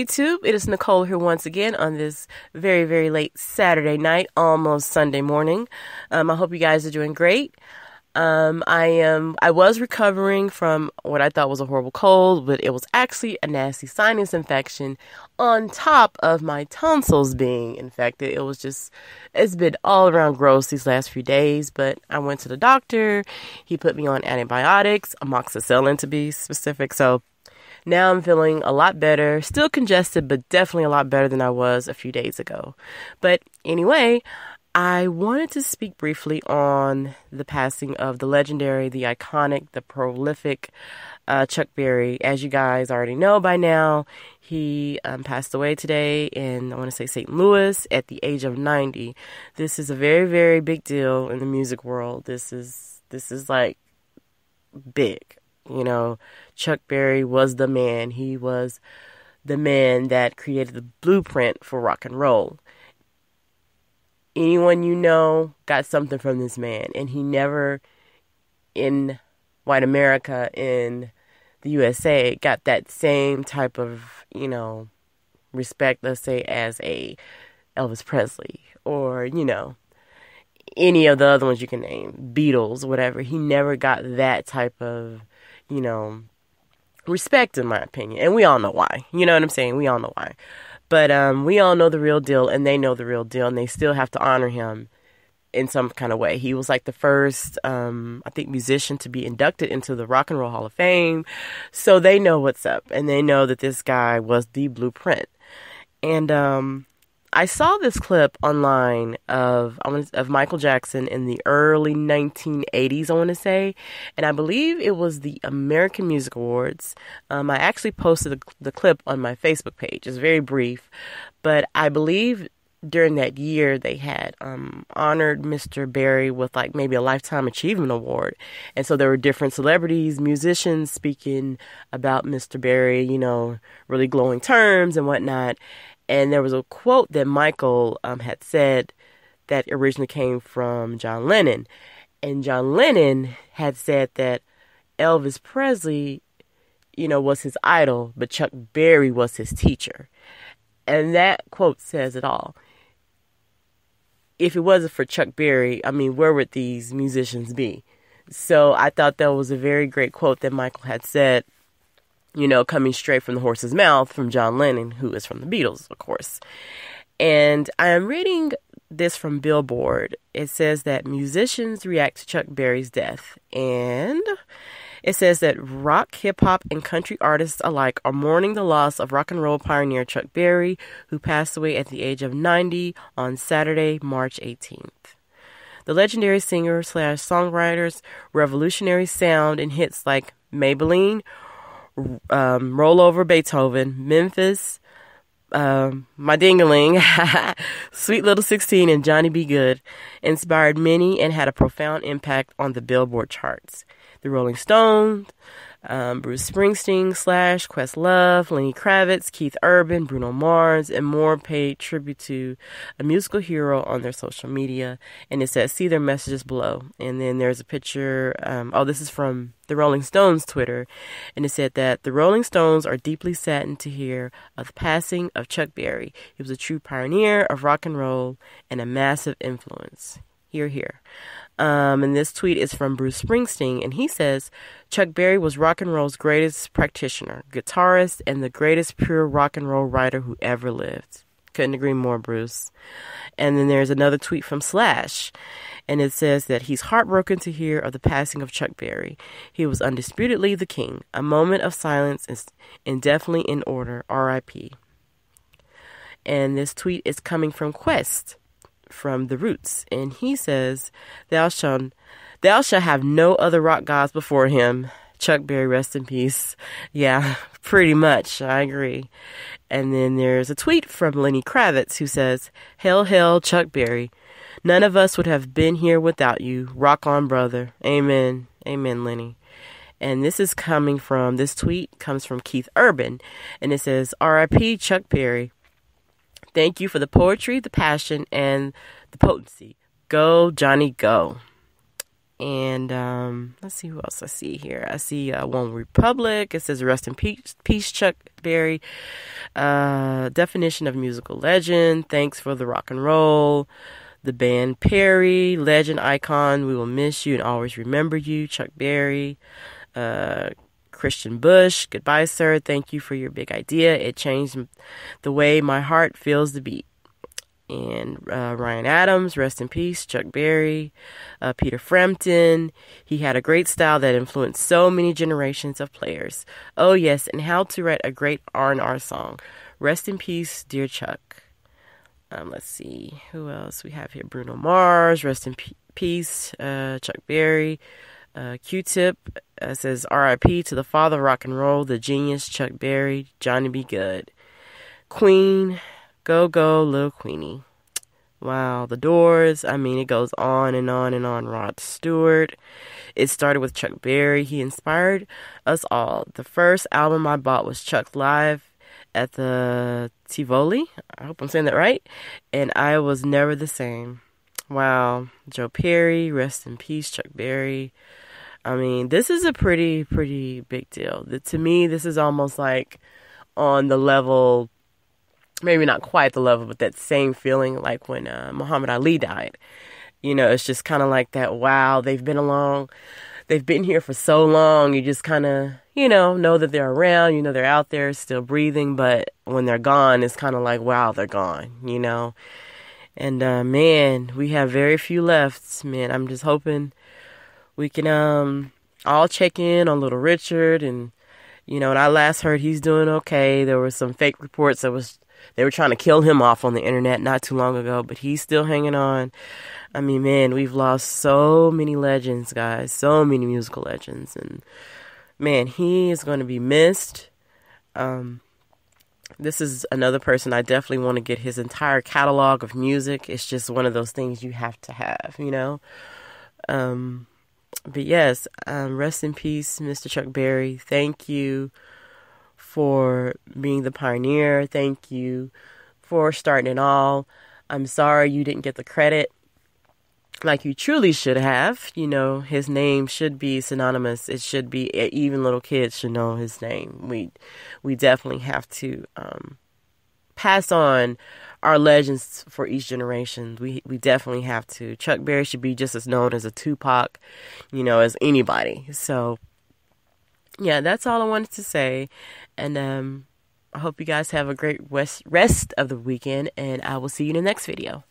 YouTube? It is Nicole here once again on this very, very late Saturday night, almost Sunday morning. I hope you guys are doing great. I was recovering from what I thought was a horrible cold, but it was actually a nasty sinus infection on top of my tonsils being infected. It's been all around gross these last few days, but I went to the doctor. He put me on antibiotics, amoxicillin to be specific. So now I'm feeling a lot better, still congested, but definitely a lot better than I was a few days ago. But anyway, I wanted to speak briefly on the passing of the legendary, the iconic, the prolific Chuck Berry. As you guys already know by now, he passed away today in, I want to say, St. Louis at the age of 90. This is a very, very big deal in the music world. This is like big. You know, Chuck Berry was the man. He was the man that created the blueprint for rock and roll. Anyone you know got something from this man, and he never, in white America, in the USA, got that same type of, respect, let's say, as a Elvis Presley or, any of the other ones you can name, Beatles, whatever. He never got that type of respect, in my opinion. And we all know why. You know what I'm saying? We all know why. But we all know the real deal, and they know the real deal, and they still have to honor him in some kind of way. He was like the first, I think, musician to be inducted into the Rock and Roll Hall of Fame. So they know what's up, and they know that this guy was the blueprint. And I saw this clip online of Michael Jackson in the early 1980s, I want to say, and I believe it was the American Music Awards. I actually posted the clip on my Facebook page. It's very brief, but I believe during that year they had honored Mr. Berry with like maybe a Lifetime Achievement Award, and so there were different celebrities, musicians speaking about Mr. Berry, really glowing terms and whatnot. And there was a quote that Michael had said that originally came from John Lennon. And John Lennon had said that Elvis Presley, was his idol, but Chuck Berry was his teacher. And that quote says it all. If it wasn't for Chuck Berry, where would these musicians be? So I thought that was a very great quote that Michael had said, coming straight from the horse's mouth from John Lennon, who is from the Beatles, of course. And I am reading this from Billboard. It says that musicians react to Chuck Berry's death. And it says that rock, hip-hop, and country artists alike are mourning the loss of rock and roll pioneer Chuck Berry, who passed away at the age of 90 on Saturday, March 18th. The legendary singer/songwriter's revolutionary sound in hits like Maybelline, Roll Over Beethoven, Memphis, My Ding-a-Ling, Sweet Little 16, and Johnny B. Good inspired many and had a profound impact on the Billboard charts. The Rolling Stones, Bruce Springsteen, Slash, Questlove, Lenny Kravitz, Keith Urban, Bruno Mars, and more paid tribute to a musical hero on their social media. And it says, see their messages below. And then there's a picture. This is from the Rolling Stones Twitter. And it said that the Rolling Stones are deeply saddened to hear of the passing of Chuck Berry. He was a true pioneer of rock and roll and a massive influence. Hear, hear. And this tweet is from Bruce Springsteen, and he says, Chuck Berry was rock and roll's greatest practitioner, guitarist, and the greatest pure rock and roll writer who ever lived. Couldn't agree more, Bruce. And then there's another tweet from Slash, and it says that he's heartbroken to hear of the passing of Chuck Berry. He was undisputedly the king. A moment of silence is indefinitely in order. R.I.P. And this tweet is coming from Quest, from The Roots, and he says, thou shall have no other rock gods before him. Chuck Berry, rest in peace. Yeah, pretty much. I agree. And then there's a tweet from Lenny Kravitz who says, hail, hail, Chuck Berry. None of us would have been here without you. Rock on, brother. Amen. Amen, Lenny. And this tweet comes from Keith Urban, and it says, R.I.P. Chuck Berry. Thank you for the poetry, the passion, and the potency. Go, Johnny, go. And let's see who else I see here. I see One Republic. It says rest in peace, Chuck Berry. Definition of musical legend. Thanks for the rock and roll. The band Perry, legend icon. We will miss you and always remember you, Chuck Berry. Christian Bush. Goodbye, sir. Thank you for your big idea. It changed the way my heart feels the beat. And Ryan Adams, rest in peace, Chuck Berry. Peter Frampton, he had a great style that influenced so many generations of players. Oh yes, and how to write a great R&R song. Rest in peace, dear Chuck. Let's see, who else we have here? Bruno Mars, rest in peace, Chuck Berry. Q-Tip says R.I.P. to the father of rock and roll, the genius Chuck Berry, Johnny B. Good. Queen, go, little Queenie. Wow, The Doors. I mean, it goes on and on and on. Rod Stewart. It started with Chuck Berry. He inspired us all. The first album I bought was Chuck's Live at the Tivoli. I hope I'm saying that right. And I was never the same. Wow. Joe Perry, rest in peace, Chuck Berry. I mean, this is a pretty big deal. To me, this is almost like on the level, maybe not quite the level, but that same feeling like when Muhammad Ali died. You know, it's just kind of like that, wow, they've been here for so long. You just kind of, know that they're around, they're out there still breathing, but when they're gone, it's kind of like, wow, they're gone, And, man, we have very few left, man. I'm just hoping we can all check in on little Richard. And, when I last heard he's doing okay, there were some fake reports they were trying to kill him off on the internet not too long ago, but he's still hanging on. I mean, man, we've lost so many legends, guys, so many musical legends. And, man, he is going to be missed. This is another person I definitely want to get his entire catalog of music. It's just one of those things you have to have, But yes, rest in peace, Mr. Chuck Berry. Thank you for being the pioneer. Thank you for starting it all. I'm sorry you didn't get the credit like you truly should have. His name should be synonymous. It should be, even little kids should know his name. We definitely have to pass on our legends for each generation. We definitely have to. Chuck Berry should be just as known as a Tupac, as anybody. So, yeah, that's all I wanted to say. And I hope you guys have a great rest of the weekend, and I will see you in the next video.